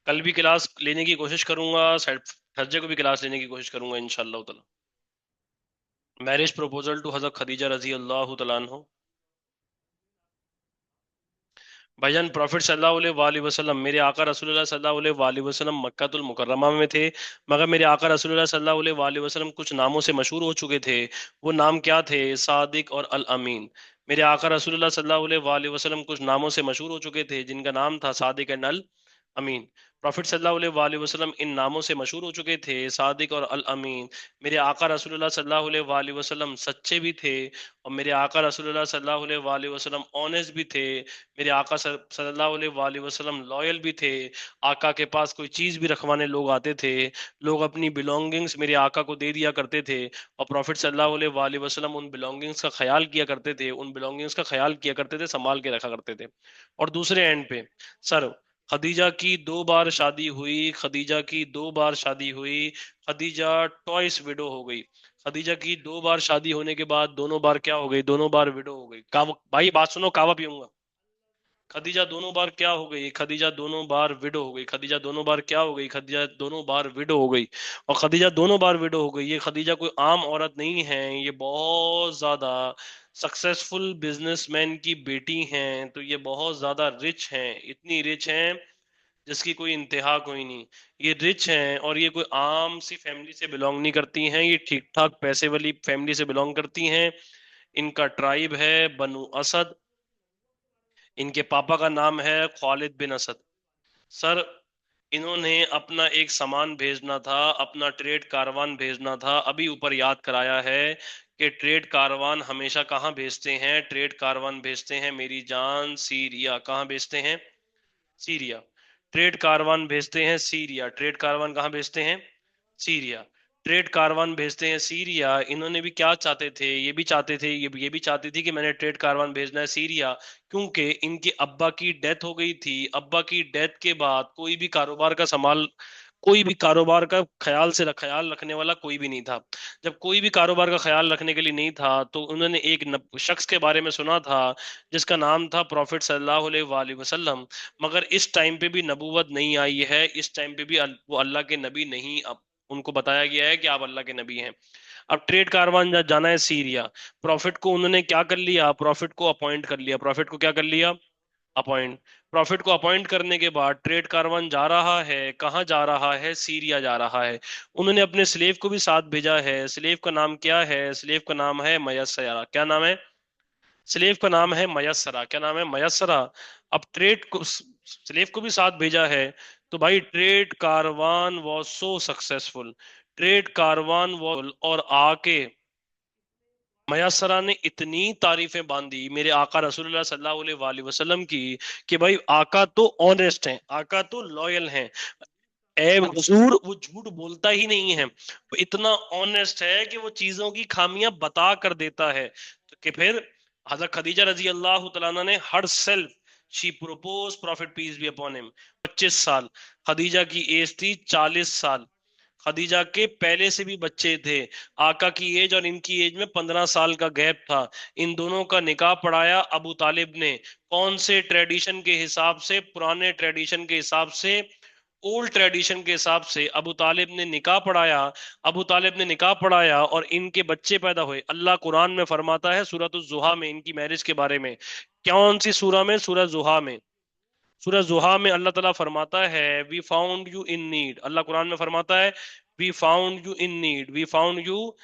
कल भी क्लास लेने की कोशिश करूंगा, थर्सडे को भी क्लास लेने की कोशिश करूंगा इंशाल्लाह ताला। मैरिज प्रपोजल टू हजरत खदीजा रजी अल्लाह तआला अन्हा। भाईजान प्रॉफिट सल्लल्लाहु अलैहि वसल्लम, मेरे आका रसूलुल्लाह सल्लल्लाहु अलैहि वसल्लम मक्कातुल मुकर्रमा में थे, मगर मेरे आका रसूलुल्लाह सल्लल्लाहु अलैहि वसल्लम कुछ नामों से मशहूर हो चुके थे। वो नाम क्या थे? सादिक और अल अमीन। मेरे आका रसूलुल्लाह सल्लल्लाहु अलैहि वसल्लम कुछ नामों से मशहूर हो चुके थे, जिनका नाम था Sadiq and al Amin. Prophet सल्लल्लाहु अलैहि वसल्लम इन नामों से मशहूर हो चुके थे, सादिक और अल अमीन। मेरे आका रसूलुल्लाह सल्लल्लाहु अलैहि वसल्लम सच्चे भी थे, और मेरे आका रसूलुल्लाह सल्लल्लाहु अलैहि वसल्लम ऑनेस्ट भी थे। मेरे आका सल्लल्लाहु अलैहि वसल्लम लॉयल भी थे। आका के पास कोई चीज भी रखवाने लोग आते थे, लोग अपनी बिलोंगिंग्स मेरे आका को दे दिया करते थे, और प्रॉफिट सल्लल्लाहु अलैहि वसल्लम उन बिलोंगिंग्स का ख्याल किया करते थे, उन बिलोंगिंग्स का ख्याल किया करते थे, संभाल के रखा करते थे। और दूसरे एंड पे सर, खदीजा की 2 बार शादी हुई, खदीजा की 2 बार शादी हुई, खदीजा टॉइस विडो हो गई। खदीजा की 2 बार शादी होने के बाद दोनों बार क्या हो गई? दोनों बार विडो हो गई। भाई बात सुनो, कावा पीऊंगा। खदीजा दोनों बार क्या हो गई? खदीजा दोनों बार विडो हो गई। खदीजा दोनों बार क्या हो गई? खदीजा दोनों बार विडो हो गई। और खदीजा दोनों बार विडो हो गई, ये खदीजा कोई आम औरत नहीं है, ये बहुत ज्यादा सक्सेसफुल बिजनेसमैन की बेटी हैं। तो ये बहुत ज्यादा रिच हैं, इतनी रिच हैं जिसकी कोई इंतहा कोई नहीं। ये रिच हैं, और ये कोई आम सी फैमिली से बिलोंग नहीं करती हैं, ये ठीक ठाक पैसे वाली फैमिली से बिलोंग करती हैं। इनका ट्राइब है बनु असद। इनके पापा का नाम है खालिद बिन असद। सर, इन्होंने अपना एक सामान भेजना था, अपना ट्रेड कारवान भेजना था। अभी ऊपर याद कराया है कि ट्रेड कारवान हमेशा कहाँ भेजते हैं? ट्रेड कारवान भेजते हैं मेरी जान सीरिया। कहाँ भेजते हैं? सीरिया। ट्रेड कारवान भेजते हैं सीरिया। ट्रेड कारवान कहाँ भेजते हैं? सीरिया। ट्रेड कारवान भेजते हैं सीरिया। इन्होंने भी क्या चाहते थे? ये भी चाहते थे, ये भी चाहती थी कि मैंने ट्रेड कारवान भेजना है सीरिया, क्योंकि इनके अब्बा की डेथ हो गई थी। अब्बा की डेथ के बाद कोई भी कारोबार का ख्याल रखने वाला कोई भी नहीं था। जब कोई भी कारोबार का ख्याल रखने के लिए नहीं था, तो उन्होंने एक शख्स के बारे में सुना था, जिसका नाम था प्रॉफिट सल्लल्लाहु अलैहि वसल्लम। मगर इस टाइम पे भी नबूवत नहीं आई है, इस टाइम पे भी वो अल्लाह के नबी नहीं। अब उनको बताया गया है कि आप अल्लाह के नबी हैं। अब ट्रेड कारवान जाना है सीरिया। प्रॉफिट को उन्होंने क्या कर लिया? प्रॉफिट को अपॉइंट कर लिया। प्रॉफिट को क्या कर लिया? अपॉइंट। प्रॉफिट को अपॉइंट करने के बाद ट्रेड कारवान जा रहा है, कहाँ जा रहा है? सीरिया जा रहा है। उन्होंने अपने स्लेव को भी साथ भेजा है। स्लेव का नाम क्या है? स्लेव का नाम है मयसरा। क्या नाम है? स्लेव का नाम है मयसरा। क्या नाम है? मयसरा। अब ट्रेड को स्लेव को भी साथ भेजा है। तो भाई trade caravan was so successful. Trade caravan was, और आके मयसरा ने इतनी तारीफें बांधी मेरे आका रसूलुल्लाह सल्लल्लाहु अलैहि वसल्लम की, कि भाई आका तो ऑनेस्ट हैं, आका तो लॉयल हैं। ए हुजूर, वो झूठ बोलता ही नहीं है, वो इतना ऑनेस्ट है कि वो चीजों की खामियां बता कर देता है। तो कि फिर हजरत खदीजा रजी अल्लाह तआला ने herself she propose prophet peace be upon him. 25 साल। खदीजा की एज थी 40 साल। खदीजा के पहले से भी बच्चे थे। आका की एज और इनकी एज में 15 साल का गैप था। इन दोनों का निकाह पढ़ाया अबू तालिब ने। कौन से ट्रेडिशन के हिसाब से? पुराने ट्रेडिशन के हिसाब से, ओल्ड ट्रेडिशन के हिसाब से अबू तालिब ने निकाह पढ़ाया। अबू तालिब ने निकाह पढ़ाया और इनके बच्चे पैदा हुए। अल्लाह कुरान में फरमाता है सूरत जुहा में इनकी मैरिज के बारे में। कौन सी सूरा में? सूरह जुहा में। सूरह जुहा में अल्लाह ताला फरमाता है we found you in need. अल्लाह कुरान में फरमाता है we found you in need, we found you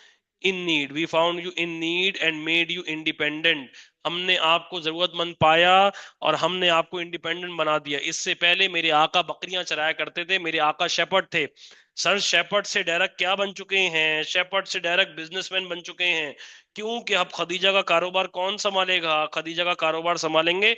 in need, we found you in need and made you independent. हमने आपको जरूरतमंद पाया और हमने आपको इंडिपेंडेंट बना दिया। इससे पहले मेरे आका बकरियां चराया करते थे, मेरे आका शेपर्ड थे। सर, शेपर्ड से डायरेक्ट क्या बन चुके हैं? शेपर्ड से डायरेक्ट बिजनेसमैन बन चुके हैं। क्योंकि अब खदीजा का कारोबार कौन संभालेगा? खदीजा का कारोबार संभालेंगे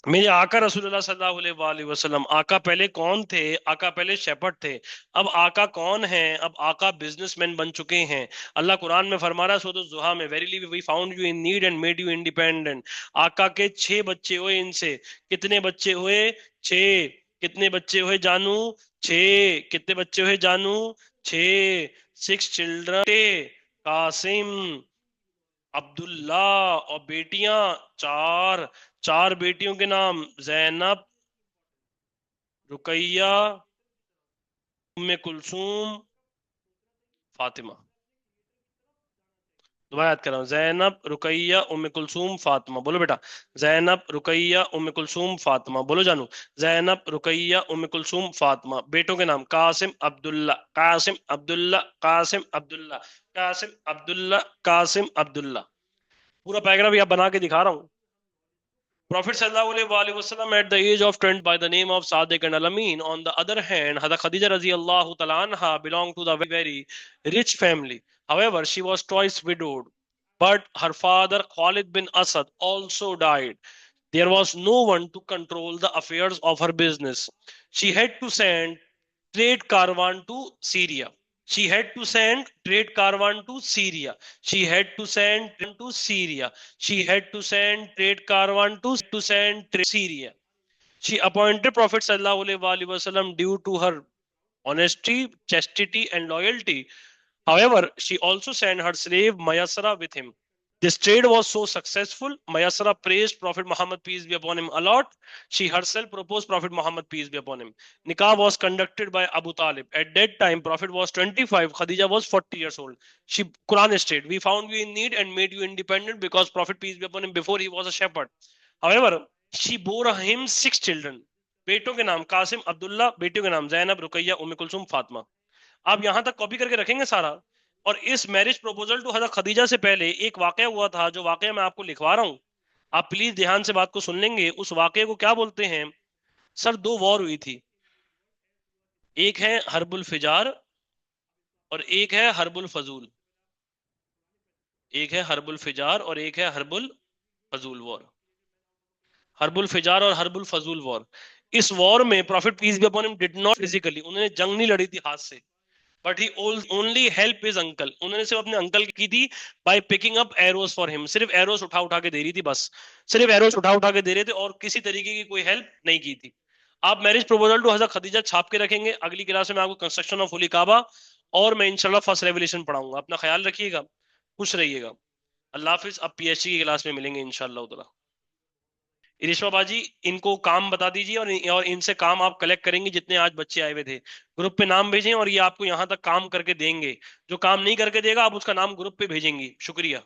मेरे आका रसूलुल्लाह सल्लल्लाहु अलैहि वसल्लम, आका पहले कौन थे? आका पहले शेपर्ड थे। अब आका कौन है? अब आका बिजनेसमैन बन चुके हैं। अल्लाह कुरान में फरमा रहा है सूरह जुहा में, verily we found you in need and made you independent. आका के 6 बच्चे हुए इनसे। कितने बच्चे हुए? 6। कितने बच्चे हुए जानू? 6। कितने बच्चे हुए जानू? 6। 6 चिल्ड्रन। कासिम, अब्दुल्ला, और बेटियां 4। 4 बेटियों के नाम जैनब, रुकैया, उम्मे कुलसूम, फातिमा। दोबारा याद कर रहा हूँ, जैनब, रुकैया, उम्मे कुलसूम, फातिमा। बोलो बेटा, जैनब, रुकैया, उम्मे कुलसूम, फातिमा। बोलो जानू, जैनब, रुकैया, उम्मे कुलसूम, फातिमा। बेटों के नाम कासिम, अब्दुल्ला, कासिम, अब्दुल्ला, कासिम, अब्दुल्ला, कासिम, अब्दुल्ला, कासिम, अब्दुल्ला। पूरा पैराग्राफ यहाँ बना के दिखा रहा हूँ। Prophet sallallahu alaihi wasallam at the age of 20 by the name of Sadiq and Al-Amin. On the other hand, Hazrat Khadija radhiyallahu ta'ala anha belonged to the very rich family. However, she was twice widowed. But her father Khalid bin Asad also died. There was no one to control the affairs of her business. She had to send trade caravan to Syria. She had to send trade caravan to Syria. She had to send to Syria. She had to send trade caravan to send Syria. She appointed Prophet Sallallahu Alaihi Wasallam due to her honesty, chastity, and loyalty. However, she also sent her slave Mayasara with him. This trade was so successful, Mayasara praised Prophet Muhammad, peace be upon him, a lot. She herself proposed Prophet Muhammad, peace be upon him. Nikah was conducted by Abu Talib. At that time, Prophet was 25, Khadija was 40 years old. She Quran stated, we found you in need and made you independent, because Prophet, peace be upon him, before he was a shepherd. However, she bore him 6 children. बेटों के नाम कासिम, अब्दुल्ला, बेटियों के नाम जैनब, रुकैया, उम्मे कुलसुम, फातिमा। आप यहां तक copy करके रखेंगे सारा। और इस मैरिज प्रपोजल टू हजरत खदीजा से पहले एक वाकया हुआ था, जो वाकया मैं आपको लिखवा रहा हूं। आप प्लीज ध्यान से बात को सुन लेंगे। उस वाकये को क्या बोलते हैं? सर, 2 वॉर हुई थी। एक है हर्बुल फिजार और एक है हर्बुल फजूल। एक है हर्बुल फिजार और एक है हर्बुल फजूल वॉर। हर्बुल फिजार और हर्बुल फजूल वॉर। इस वॉर में prophet peace be upon him did not physically, उन्होंने जंग नहीं लड़ी थी हाथ से, but he only help his uncle. उन्होंने सिर्फ अपने अंकल की थी by picking up arrows for him. सिर्फ एरोस उठा उठा के दे रही थी, बस सिर्फ एरोस उठा उठा के दे रहे थे, और किसी तरीके की कोई हेल्प नहीं की थी। आप मैरिज प्रपोजल टू हजरत खदीजा छाप के रखेंगे। अगली क्लास में मैं आपको कंस्ट्रक्शन ऑफ होली काबा और मैं इंशाल्लाह फर्स्ट रेवल्यूशन पढ़ाऊंगा। अपना ख्याल रखिएगा, खुश रहिएगा। अल्लाह हाफिज। अब पीएचडी की क्लास में मिलेंगे इंशाल्लाह। इरिश्मा बाजी, इनको काम बता दीजिए, और इनसे काम आप कलेक्ट करेंगे जितने आज बच्चे आए हुए थे। ग्रुप पे नाम भेजें, और ये आपको यहाँ तक काम करके देंगे। जो काम नहीं करके देगा आप उसका नाम ग्रुप पे भेजेंगी। शुक्रिया।